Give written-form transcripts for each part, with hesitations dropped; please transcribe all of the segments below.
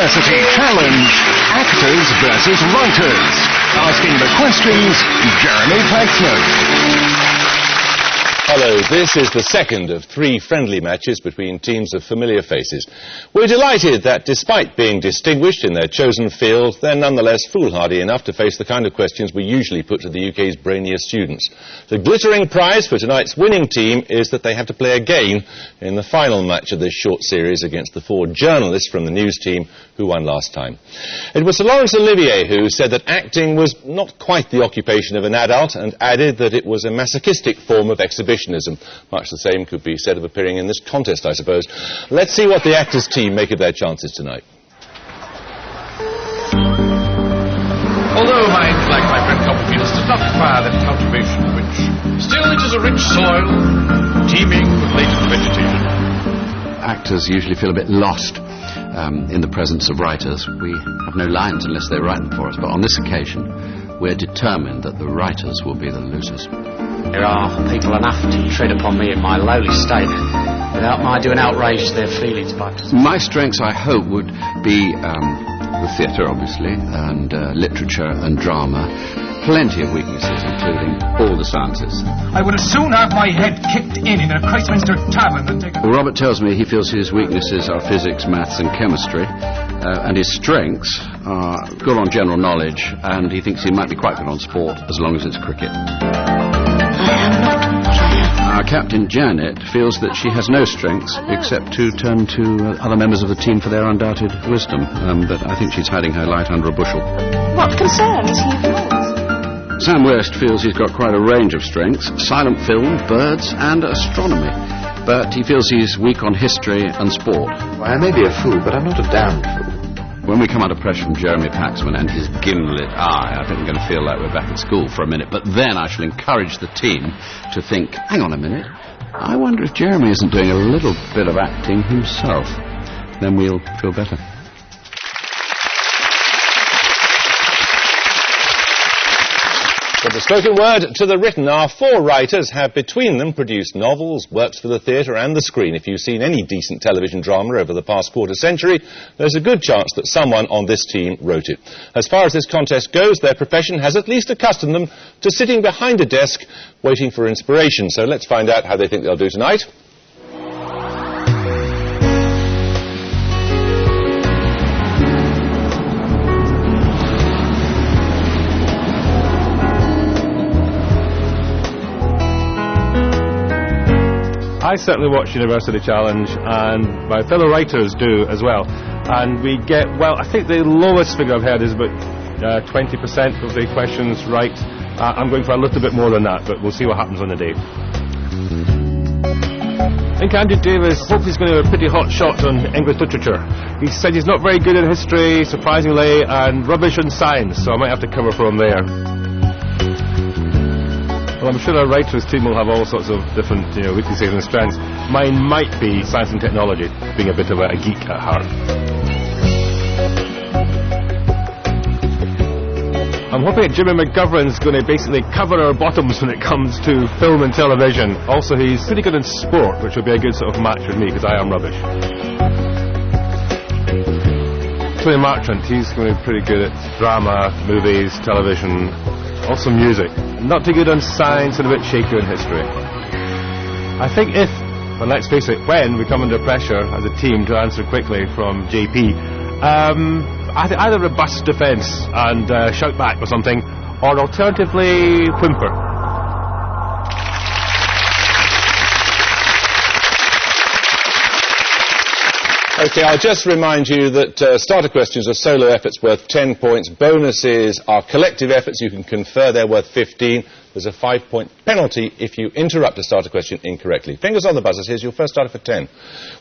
University Challenge, actors versus writers. Asking the questions, Jeremy Paxman. Hello, this is the second of 3 friendly matches between teams of familiar faces. We're delighted that despite being distinguished in their chosen field, they're nonetheless foolhardy enough to face the kind of questions we usually put to the UK's brainiest students. The glittering prize for tonight's winning team is that they have to play again in the final match of this short series against the 4 journalists from the news team who won last time. It was Sir Laurence Olivier who said that acting was not quite the occupation of an adult and added that it was a masochistic form of exhibitionism. Much the same could be said of appearing in this contest, I suppose. Let's see what the actors team make of their chances tonight. Although mine, like my friend Copperfield, does not require that cultivation which, still it is a rich soil, teeming with latent vegetation. Actors usually feel a bit lost in the presence of writers. We have no lines unless they write them for us, but on this occasion we're determined that the writers will be the losers. There are people enough to tread upon me in my lowly state without my doing outrage to their feelings. But my strengths, I hope, would be the theatre, obviously, and literature and drama. Plenty of weaknesses, including all the sciences. I would as soon have my head kicked in a Christminster tavern than take a... Well, Robert tells me he feels his weaknesses are physics, maths and chemistry, and his strengths are good on general knowledge, and he thinks he might be quite good on sport, as long as it's cricket. Our captain, Janet, feels that she has no strengths except to turn to other members of the team for their undoubted wisdom, but I think she's hiding her light under a bushel. What concern is he of yours? Sam West feels he's got quite a range of strengths: silent film, birds and astronomy. But he feels he's weak on history and sport. Well, I may be a fool, but I'm not a damned fool. When we come under pressure from Jeremy Paxman and his gimlet eye, I think we're going to feel like we're back at school for a minute. But then I shall encourage the team to think, hang on a minute, I wonder if Jeremy isn't doing a little bit of acting himself. Then we'll feel better. From the spoken word to the written, our 4 writers have between them produced novels, works for the theatre and the screen. If you've seen any decent television drama over the past quarter century, there's a good chance that someone on this team wrote it. As far as this contest goes, their profession has at least accustomed them to sitting behind a desk waiting for inspiration. So let's find out how they think they'll do tonight. I certainly watch University Challenge, and my fellow writers do as well. And we get, well, I think the lowest figure I've heard is about 20% of the questions right. I'm going for a little bit more than that, but we'll see what happens on the day. I think Andrew Davis, hope he's going to have a pretty hot shot on English literature. He said he's not very good in history, surprisingly, and rubbish on science, so I might have to cover for him there. Well, I'm sure our writers team will have all sorts of different, weaknesses and strengths. Mine might be science and technology, being a bit of a geek at heart. I'm hoping that Jimmy McGovern's going to basically cover our bottoms when it comes to film and television. Also, he's pretty good in sport, which will be a good sort of match with me, because I am rubbish. Tony Marchant, he's going to be pretty good at drama, movies, television, also music. Not too good on science and a bit shaky on history. I think if, and let's face it, when we come under pressure as a team to answer quickly from JP, either robust defence and shout back or something, or alternatively whimper. OK, I'll just remind you that starter questions are solo efforts worth 10 points. Bonuses are collective efforts. You can confer they're worth 15. There's a 5-point penalty if you interrupt a starter question incorrectly. Fingers on the buzzers. Here's your first starter for 10.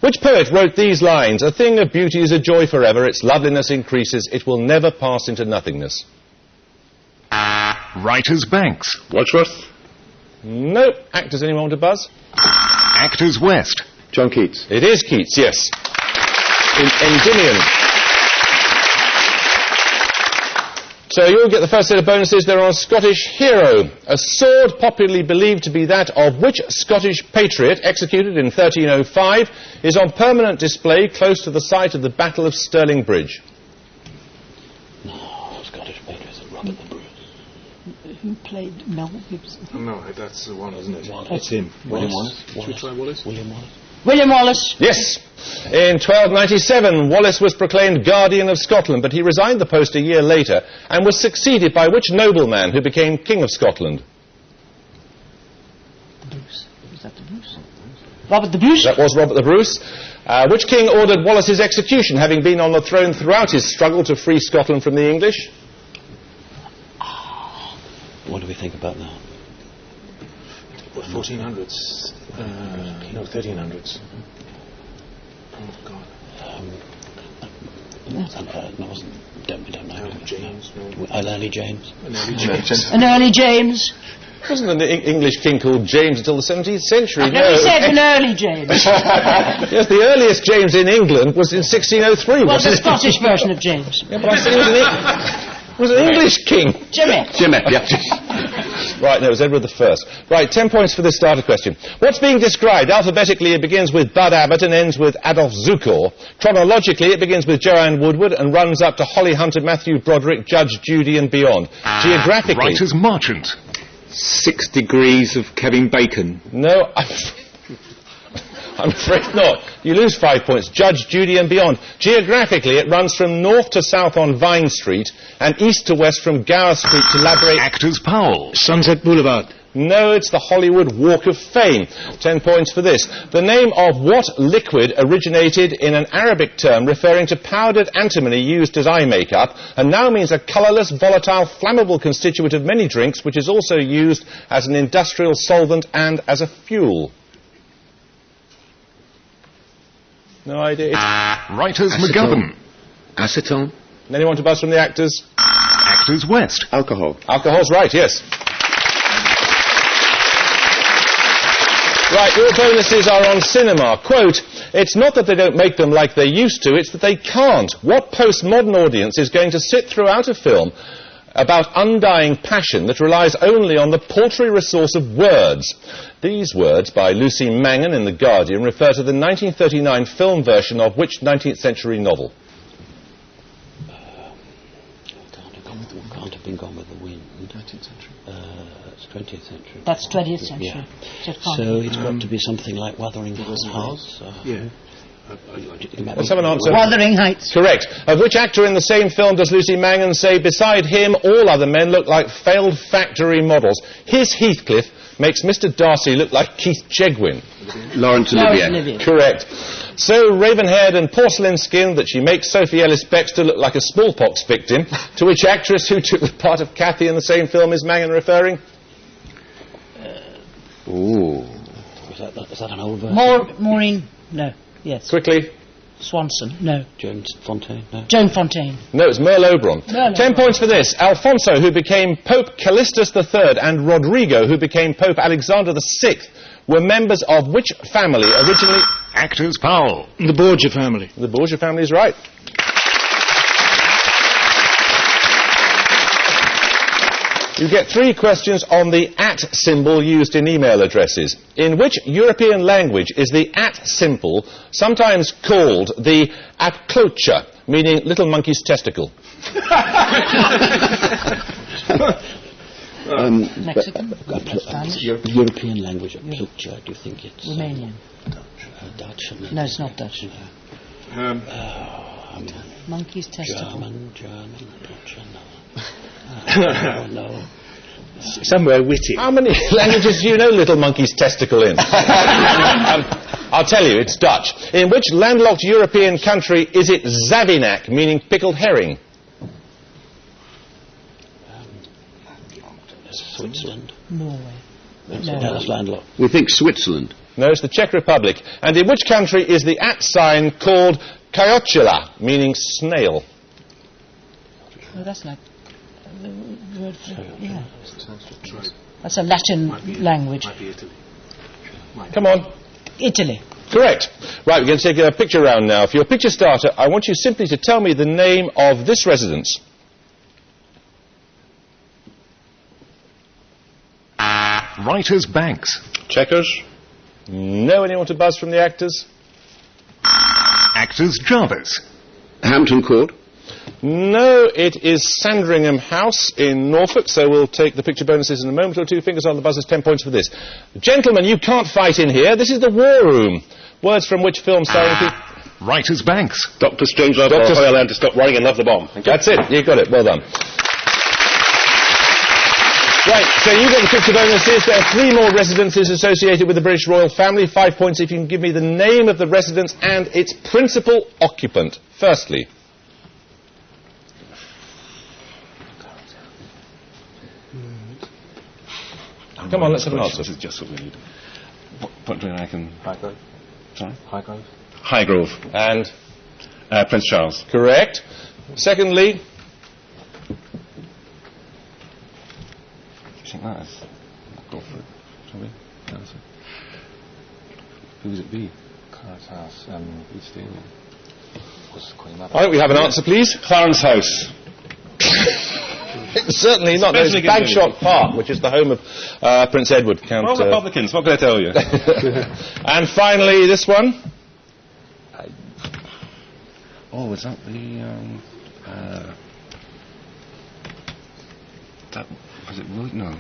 Which poet wrote these lines? A thing of beauty is a joy forever. Its loveliness increases. It will never pass into nothingness. Writers Banks. Wordsworth? No. Actors, anyone want to buzz? Actors West. John Keats. It is Keats, yes. In Endymion. So you'll get the first set of bonuses. They're on a Scottish hero. A sword popularly believed to be that of which Scottish patriot, executed in 1305, is on permanent display close to the site of the Battle of Stirling Bridge? Who played Mel Gibson? No, that's the one, isn't it? It's him. William Wallace. Should we try Wallace? William Wallace. William Wallace. Yes. In 1297, Wallace was proclaimed Guardian of Scotland, but he resigned the post a year later and was succeeded by which nobleman who became King of Scotland? The Bruce. Was that the Bruce? Robert the Bruce? That was Robert the Bruce. Which king ordered Wallace's execution, having been on the throne throughout his struggle to free Scotland from the English? What do we think about that? 1400s. No, 1300s. Oh, God. No, we don't know. James. No. Early James. An early James. Wasn't an English king called James until the 17th century? No, he said an early James. Yes, the earliest James in England was in 1603. Was the Scottish version of James. Yeah, but I said it was an English king. Jimmy. Yeah. Right, no, it was Edward I. Right, 10 points for this starter question. What's being described? Alphabetically, it begins with Bud Abbott and ends with Adolf Zukor. Chronologically, it begins with Joanne Woodward and runs up to Holly Hunter, Matthew Broderick, Judge Judy and beyond. Geographically... Writer's Merchant. 6 Degrees of Kevin Bacon. No, I'm afraid not. You lose 5 points. Judge Judy and beyond. Geographically, it runs from north to south on Vine Street and east to west from Gower Street to Labourate... Actors Powell. Sunset Boulevard. No, it's the Hollywood Walk of Fame. 10 points for this. The name of what liquid originated in an Arabic term referring to powdered antimony used as eye makeup and now means a colourless, volatile, flammable constituent of many drinks, which is also used as an industrial solvent and as a fuel? No idea. Writer's McGovern. Acetone. Anyone to buzz from the actors? Actors West. Alcohol. Alcohol's right, yes. Right, your bonuses are on cinema. Quote, it's not that they don't make them like they used to, it's that they can't. What postmodern audience is going to sit throughout a film about undying passion that relies only on the paltry resource of words? These words, by Lucy Mangan in The Guardian, refer to the 1939 film version of which 19th century novel? Can't have been Gone with the Wind. 19th century. It's 20th century. That's 20th century. Yeah. So it's got to be something like Wuthering Heights. Yeah. Let's have an answer. Wuthering Heights. Correct. Of which actor in the same film does Lucy Mangan say, beside him, all other men look like failed factory models? His Heathcliff makes Mr. Darcy look like Keith Chegwin. Lawrence Olivier. Correct. So raven-haired and porcelain-skinned that she makes Sophie Ellis-Bextor look like a smallpox victim, to which actress who took the part of Cathy in the same film is Mangan referring? Ooh. Is that an old version? Maureen. No. Yes. Quickly. Swanson. No. Joan Fontaine. No. Joan Fontaine. No, it's Merle Oberon. 10 points for this. Alfonso, who became Pope Callistus III, and Rodrigo, who became Pope Alexander VI, were members of which family originally? Actors Powell. The Borgia family. The Borgia family is right. You get 3 questions on the @ symbol used in email addresses. In which European language is the @ symbol sometimes called the apclocha, meaning little monkey's testicle? Mexican? European language, apclocha, do you think it's... Romanian. Dutch? No, it's not Dutch. Monkey's testicle. German, no. Somewhere witty. How many languages do you know little monkey's testicle in? I'll tell you, it's Dutch. In which landlocked European country is it Zavinac, meaning pickled herring? Switzerland. Norway. No, that's landlocked. We think Switzerland. No, it's the Czech Republic. And in which country is the @ sign called Kyochila, meaning snail? Oh, that's like the word for, yeah. That's a Latin language. Come on. Italy. Correct. Right, we're going to take a picture round now. For your picture starter, I want you simply to tell me the name of this residence. Writers Banks. Checkers? No. Anyone to buzz from the actors? Actors Jarvis. Hampton Court. No, it is Sandringham House in Norfolk, so we'll take the picture bonuses in a moment or two. Fingers on the buzzers, 10 points for this. Gentlemen, you can't fight in here. This is the War Room. Words from which film starring people? Writer's Banks. Dr. Strangelove or Hoyland to stop worrying and love the bomb. That's it. You got it. Well done. Right, so you got the picture bonuses. There are 3 more residences associated with the British royal family. 5 points if you can give me the name of the residence and its principal occupant. Firstly. Come on, let's have an answer. This is just what we need. What do I reckon? Highgrove. Sorry? Highgrove. Highgrove. And? Prince Charles. Correct. Secondly? I think that is. Go for it. Shall we? Answer. Who would it be? Clarence House. East England. Was Queen Mother. Why don't we have an answer, please? Clarence House. It's certainly not. There's Bagshot Park, which is the home of Prince Edward. Count, Well, Republicans, what can I tell you? And finally, this one. Oh, was that the... that... Was it... No.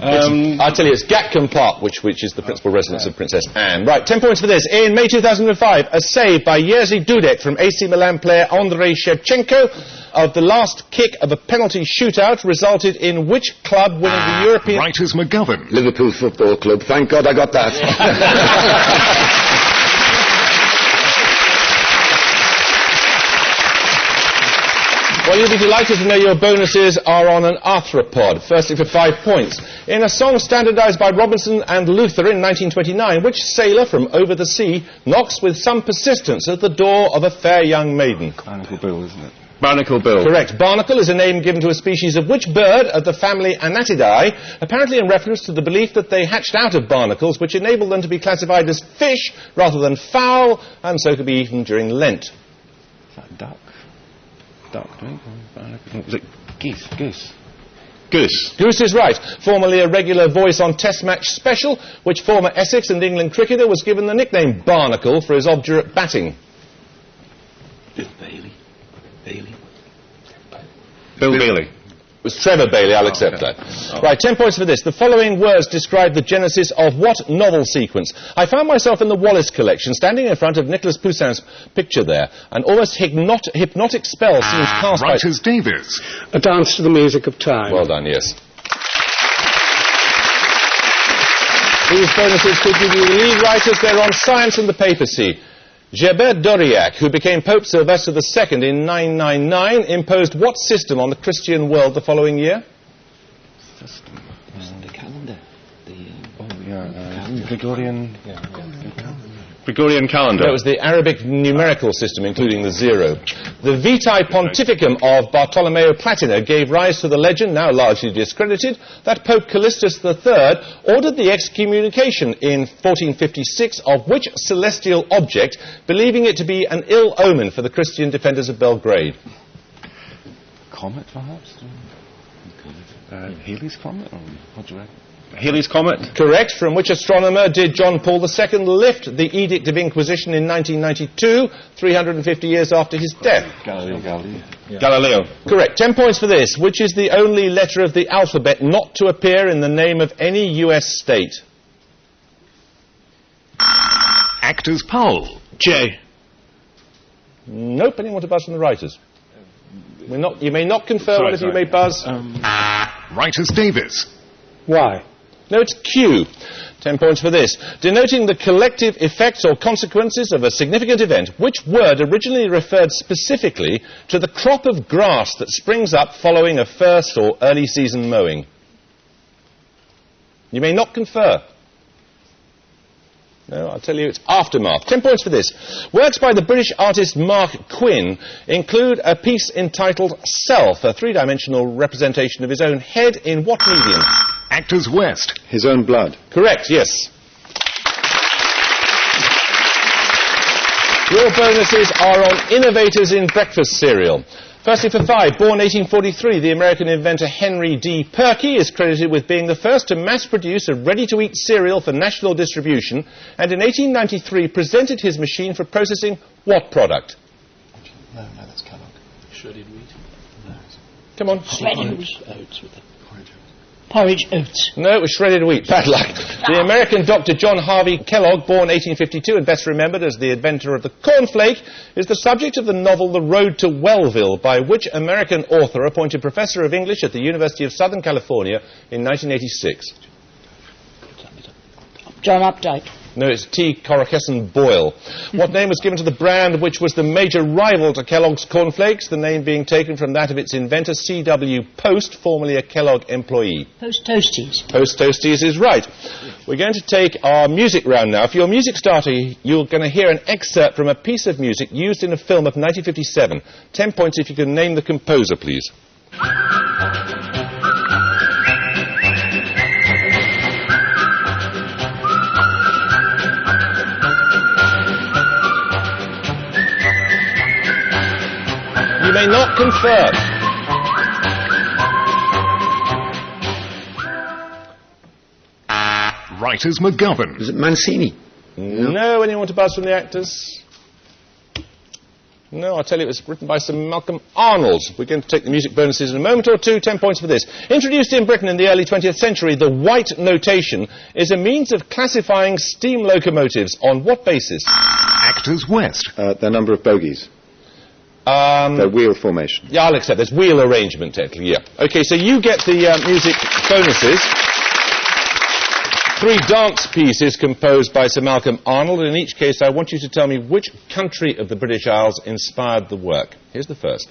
I'll tell you, it's Gatcombe Park, which is the principal residence of Princess Anne. Right, 10 points for this. In May 2005, a save by Jerzy Dudek from AC Milan player Andrei Shevchenko of the last kick of a penalty shootout resulted in which club winning the European... Writers McGovern. Liverpool Football Club. Thank God I got that. Well, you'll be delighted to know your bonuses are on an arthropod. Firstly, for 5 points. In a song standardised by Robinson and Luther in 1929, which sailor from over the sea knocks with some persistence at the door of a fair young maiden? Barnacle Bill, isn't it? Barnacle Bill. Correct. Barnacle is a name given to a species of which bird of the family Anatidae, apparently in reference to the belief that they hatched out of barnacles, which enabled them to be classified as fish rather than fowl, and so could be eaten during Lent. Is that a duck? Duck, right? Was it geese? Goose. Goose. Goose is right. Formerly a regular voice on Test Match Special, which former Essex and England cricketer was given the nickname Barnacle for his obdurate batting. Bailey. Bill Bailey. It was Trevor Bailey, I'll accept that. Right, 10 points for this. The following words describe the genesis of what novel sequence? I found myself in the Wallace collection, standing in front of Nicholas Poussin's picture there. An almost hypnotic spell seems cast by... Writers Davies. A Dance to the Music of Time. Well done, yes. These bonuses could give you the lead writers. They're on Science and the Papacy. Gerbert d'Aurillac, who became Pope Sylvester II in 999, imposed what system on the Christian world the following year? System. The calendar. Gregorian calendar. That was the Arabic numerical system, including the zero. The Vitae Pontificum of Bartolomeo Platina gave rise to the legend, now largely discredited, that Pope Callistus III ordered the excommunication in 1456 of which celestial object, believing it to be an ill omen for the Christian defenders of Belgrade. Comet, perhaps? Halley's Comet? Or what do you reckon? Halley's Comet? Correct. From which astronomer did John Paul II lift the Edict of Inquisition in 1992, 350 years after his death? Galileo. Correct. 10 points for this. Which is the only letter of the alphabet not to appear in the name of any US state? Actors Powell. J. Nope. Anyone to buzz from the writers? You may not confer whether you may buzz. Writers Davies. Why? No, it's Q. 10 points for this. Denoting the collective effects or consequences of a significant event, which word originally referred specifically to the crop of grass that springs up following a first or early season mowing? You may not confer. No, I'll tell you, it's aftermath. 10 points for this. Works by the British artist Mark Quinn include a piece entitled Self, a three-dimensional representation of his own head in what medium? Actors West. His Own Blood. Correct, yes. Your bonuses are on innovators in breakfast cereal. Firstly, for 5, born 1843, the American inventor Henry D. Perky is credited with being the first to mass-produce a ready-to-eat cereal for national distribution, and in 1893 presented his machine for processing what product? No, that's Kellogg. Shredded wheat. No. Come on. Shredded wheat. Oats with the Porridge oats. No, it was shredded wheat. Bad luck. The American Dr. John Harvey Kellogg, born 1852 and best remembered as the inventor of the cornflake, is the subject of the novel The Road to Wellville, by which American author appointed Professor of English at the University of Southern California in 1986? John Updike. No, it's T. Coruscant Boyle. What name was given to the brand which was the major rival to Kellogg's cornflakes, the name being taken from that of its inventor, C.W. Post, formerly a Kellogg employee? Post Toasties. Post Toasties is right. We're going to take our music round now. For your music starter, you're going to hear an excerpt from a piece of music used in a film of 1957. 10 points if you can name the composer, please. You may not confirm. Writers McGovern. Is it Mancini? No, anyone to buzz from the actors? No, I'll tell you, it was written by Sir Malcolm Arnold. We're going to take the music bonuses in a moment or two. 10 points for this. Introduced in Britain in the early 20th century, the white notation is a means of classifying steam locomotives. On what basis? Actors West. The number of bogies. The wheel formation. Yeah, I'll accept. There's wheel arrangement, technically, yeah. OK, so you get the music bonuses. 3 dance pieces composed by Sir Malcolm Arnold. In each case, I want you to tell me which country of the British Isles inspired the work. Here's the first.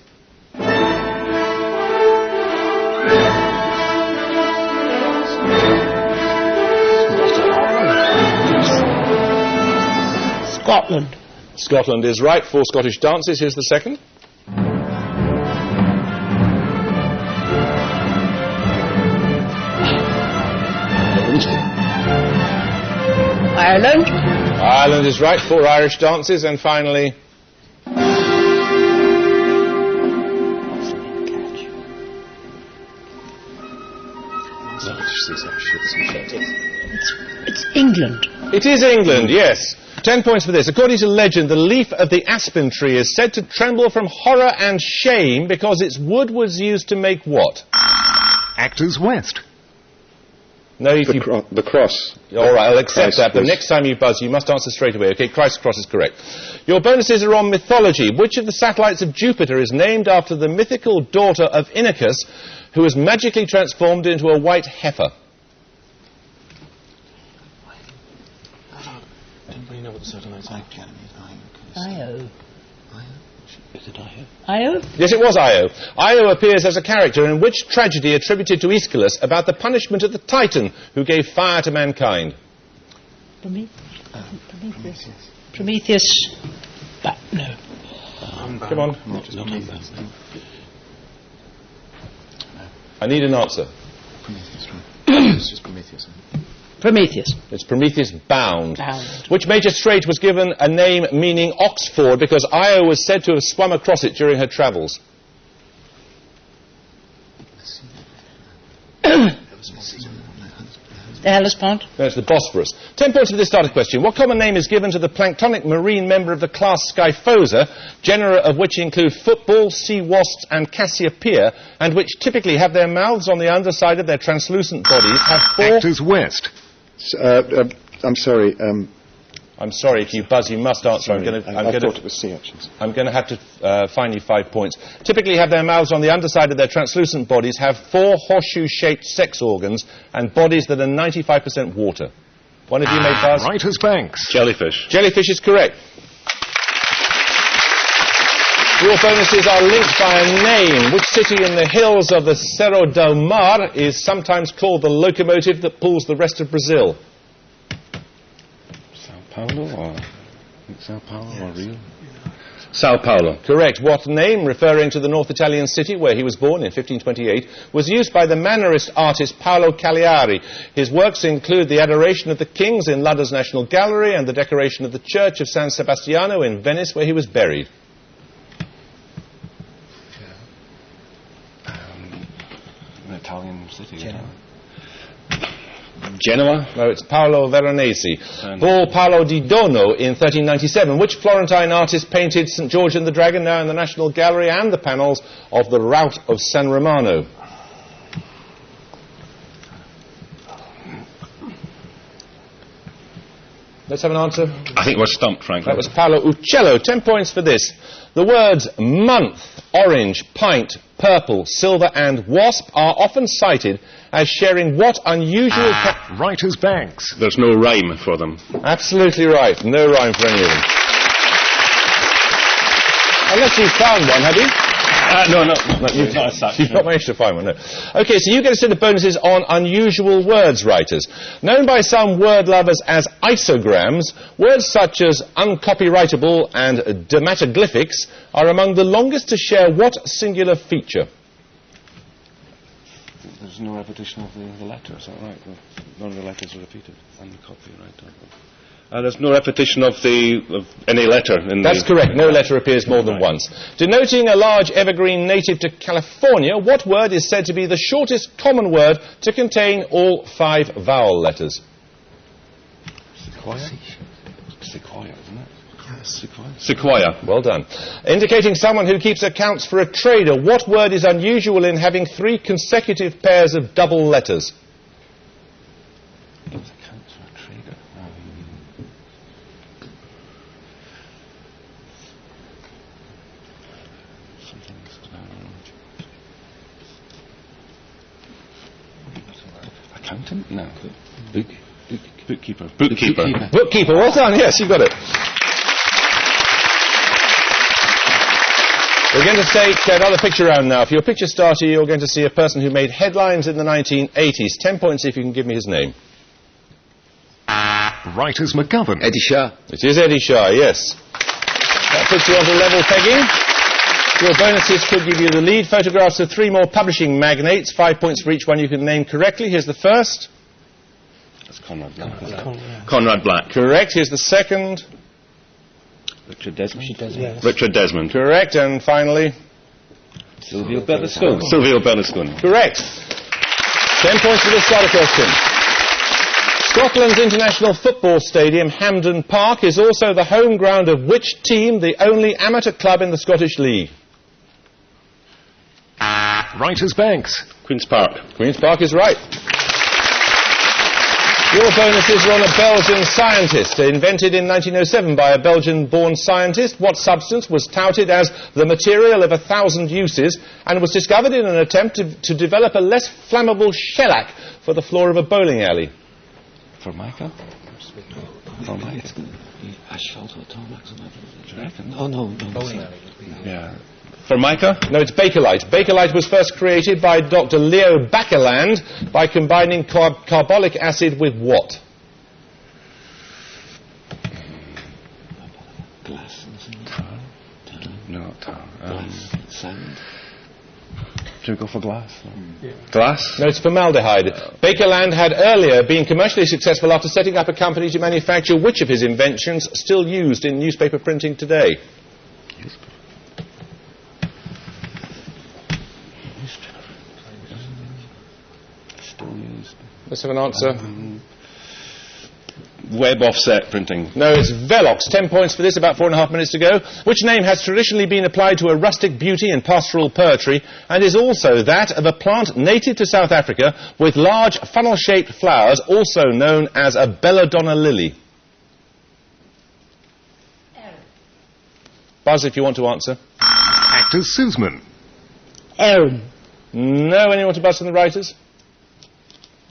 Scotland. Scotland is right. 4 Scottish dances. Here's the second. Ireland. Ireland is right. 4 Irish dances. And finally... It's England. It is England, yes. 10 points for this. According to legend, the leaf of the aspen tree is said to tremble from horror and shame because its wood was used to make what? Actors West. No, the cross. All right, I'll accept that. But was... next time you buzz, you must answer straight away. OK, Christ's cross is correct. Your bonuses are on mythology. Which of the satellites of Jupiter is named after the mythical daughter of Inachus, who was magically transformed into a white heifer? Anybody know what the satellites are? Io. Is it Io? Io? Yes, it was Io. Io appears as a character in which tragedy attributed to Aeschylus about the punishment of the Titan who gave fire to mankind? Prometheus. But no. Come on. I need an answer. Prometheus, right? It's just Prometheus. Prometheus. It's Prometheus Bound. Which major strait was given a name meaning Oxford because Io was said to have swum across it during her travels? The Hellespont? No, it's the Bosphorus. 10 points for this starter question. What common name is given to the planktonic marine member of the class Scyphosa, genera of which include football, sea wasps and Cassiopeia, and which typically have their mouths on the underside of their translucent bodies, have 4... Actors West. I'm sorry. I'm sorry, if you buzz, you must answer. I thought it was sea urchins. I'm going to have to fine you 5 points. Typically have their mouths on the underside of their translucent bodies, have 4 horseshoe-shaped sex organs, and bodies that are 95% water. One of you may buzz. Writers Banks. Jellyfish. Jellyfish is correct. Your bonuses are linked by a name. Which city in the hills of the Cerro del Mar is sometimes called the locomotive that pulls the rest of Brazil? Sao Paulo or Rio? Sao Paulo. Correct. What name, referring to the North Italian city where he was born in 1528, was used by the Mannerist artist Paolo Cagliari? His works include the Adoration of the Kings in London's National Gallery and the decoration of the Church of San Sebastiano in Venice where he was buried. Italian city. Genoa? No, it's Paolo Veronese. Paul Paolo di Dono in 1397. Which Florentine artist painted St. George and the Dragon, now in the National Gallery, and the panels of the Rout of San Romano? Let's have an answer. I think we're stumped, frankly. That was Paolo Uccello. 10 points for this. The words month, orange, pint, purple, silver and wasp are often cited as sharing what unusual... Writer's banks. There's no rhyme for them. Absolutely right. No rhyme for any of them. Unless you've found one, have you? No, you've not as such. You've not managed to find one, no. OK, so you get a set of bonuses on unusual words writers. Known by some word lovers as isograms, words such as uncopyrightable and dermatoglyphics are among the longest to share what singular feature? There's no repetition of the letter, is that right? None of the letters are repeated. Uncopyrighted. There's no repetition of any letter in That's correct. No letter appears more than once. Denoting a large evergreen native to California, what word is said to be the shortest common word to contain all 5 vowel letters? Sequoia? Sequoia, isn't it? Yes. Sequoia. Well done. Indicating someone who keeps accounts for a trader, what word is unusual in having 3 consecutive pairs of double letters? Accountant? No. Bookkeeper. Bookkeeper, well done, yes, you got it. We're going to take another picture round now. For your picture starter, you're going to see a person who made headlines in the 1980s. 10 points if you can give me his name. Writers McGovern. Eddie Shah. It is Eddie Shah, yes. That puts you onto level pegging. Your bonuses could give you the lead. Photographs of 3 more publishing magnates. 5 points for each one you can name correctly. Here's the first. That's Conrad Black. Conrad Black. Correct. Here's the second. Richard Desmond. Yes. Richard Desmond. Correct. And finally... Silvio Berlusconi. Silvio Berlusconi. Correct. 10 points for this starter question. Scotland's international football stadium, Hampden Park, is also the home ground of which team, the only amateur club in the Scottish League? Writers banks. Queen's Park. Queen's Park is right. Your bonuses are on a Belgian scientist, invented in 1907 by a Belgian-born scientist. What substance was touted as the material of 1,000 uses and was discovered in an attempt to develop a less flammable shellac for the floor of a bowling alley? Formica? Formica. Asphalt or tarmac? Oh, no. Yeah. Formica? No, it's Bakelite. Bakelite was first created by Dr. Leo Baekeland by combining carbolic acid with what? Glass. No, not tar. Glass. Sand. Should we go for glass? Yeah. Glass? No, it's formaldehyde. Baekeland had earlier been commercially successful after setting up a company to manufacture which of his inventions still used in newspaper printing today? Still used. Let's have an answer. Web offset printing. No, it's Velox. 10 points for this, about 4.5 minutes to go. Which name has traditionally been applied to a rustic beauty in pastoral poetry and is also that of a plant native to South Africa with large funnel-shaped flowers, also known as a belladonna lily? Buzz if you want to answer. Actors Suzman. Aaron. No, anyone want to buzz from the writers?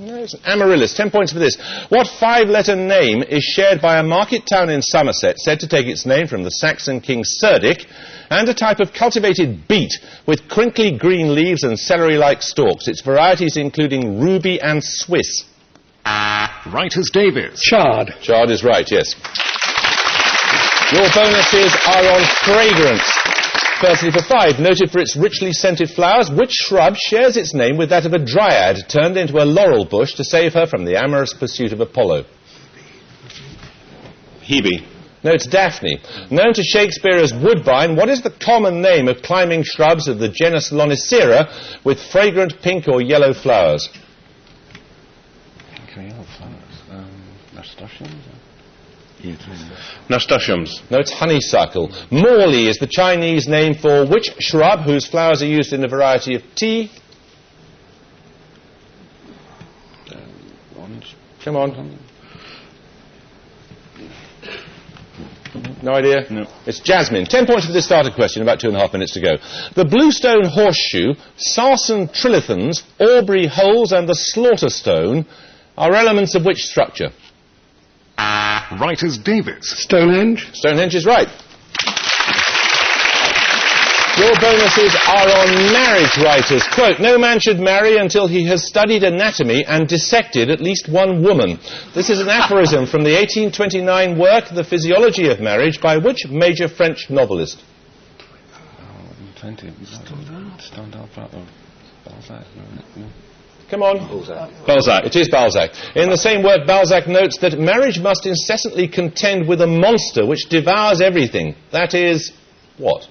No, it's an amaryllis. 10 points for this. What 5-letter name is shared by a market town in Somerset, said to take its name from the Saxon king Cerdic, and a type of cultivated beet with crinkly green leaves and celery-like stalks? Its varieties including ruby and Swiss. Writers Davis. Chard. Chard is right, yes. Your bonuses are on fragrance. Firstly, for 5, noted for its richly scented flowers, which shrub shares its name with that of a dryad turned into a laurel bush to save her from the amorous pursuit of Apollo? Hebe. No, it's Daphne. Known to Shakespeare as woodbine, what is the common name of climbing shrubs of the genus Lonicera with fragrant pink or yellow flowers? Pink or yellow flowers? Nasturtiums? Nasturtiums. No, it's honeysuckle. Morley is the Chinese name for which shrub whose flowers are used in a variety of tea? Orange. Come on. No idea? No. It's jasmine. 10 points for this starter question, about 2.5 minutes to go. The bluestone horseshoe, sarsen trilithons, Aubrey holes and the slaughter stone are elements of which structure? Writers Davis. Stonehenge? Stonehenge is right. Your bonuses are on marriage writers. Quote, no man should marry until he has studied anatomy and dissected at least one woman. This is an aphorism from the 1829 work, The Physiology of Marriage, by which major French novelist? Come on. Balzac. It is Balzac. In the same work, Balzac notes that marriage must incessantly contend with a monster which devours everything. That is, what?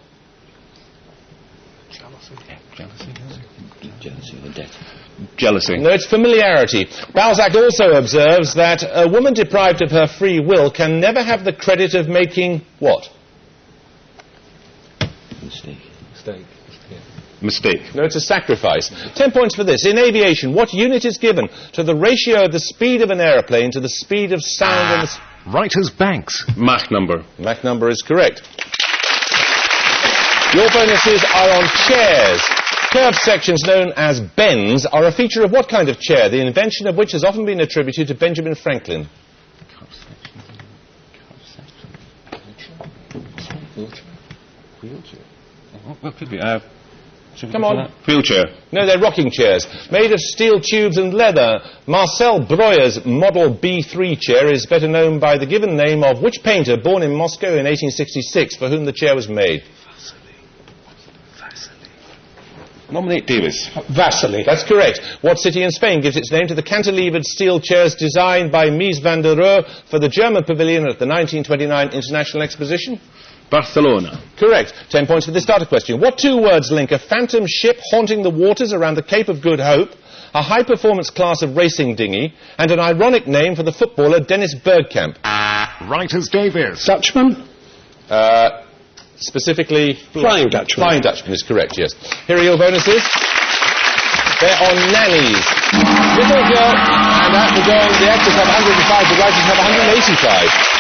Jealousy. No, it's familiarity. Balzac also observes that a woman deprived of her free will can never have the credit of making what? Mistake. No, it's a sacrifice. 10 points for this. In aviation, what unit is given to the ratio of the speed of an aeroplane to the speed of sound and the... Writers Banks. Mach number. Mach number is correct. Your bonuses are on chairs. Curved sections known as bends are a feature of what kind of chair, the invention of which has often been attributed to Benjamin Franklin? Wheelchair. What could be? Come on. Wheelchair. No, they're rocking chairs. Made of steel tubes and leather. Marcel Breuer's Model B3 chair is better known by the given name of which painter born in Moscow in 1866 for whom the chair was made? Nominate Davis. Vasily. That's correct. What city in Spain gives its name to the cantilevered steel chairs designed by Mies van der Rohe for the German pavilion at the 1929 International Exposition? Barcelona. Correct. 10 points for this starter question. What two words link a phantom ship haunting the waters around the Cape of Good Hope, a high-performance class of racing dinghy, and an ironic name for the footballer Dennis Bergkamp? Writers Davis. Dutchman? Specifically... Flying Dutchman. Flying Dutchman is correct, yes. Here are your bonuses. They're on nannies. Little Girl and At the Dawn, the actors have 105, the writers have 185.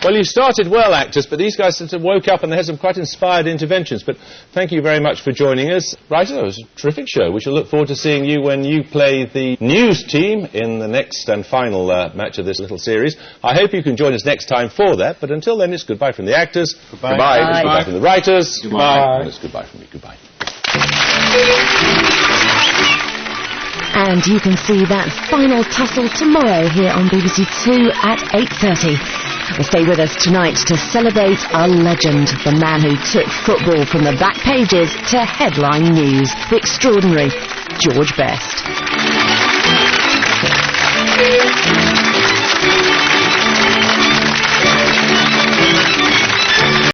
Well, you started well, actors, but these guys sort of woke up and they had some quite inspired interventions. But thank you very much for joining us. Right, it was a terrific show. We shall look forward to seeing you when you play the news team in the next and final match of this little series. I hope you can join us next time for that. But until then, it's goodbye from the actors. Goodbye. Goodbye. It's goodbye from the writers. Goodbye. And it's goodbye from me. Goodbye. And you can see that final tussle tomorrow here on BBC 2 at 8:30. Well, stay with us tonight to celebrate a legend, the man who took football from the back pages to headline news, the extraordinary George Best.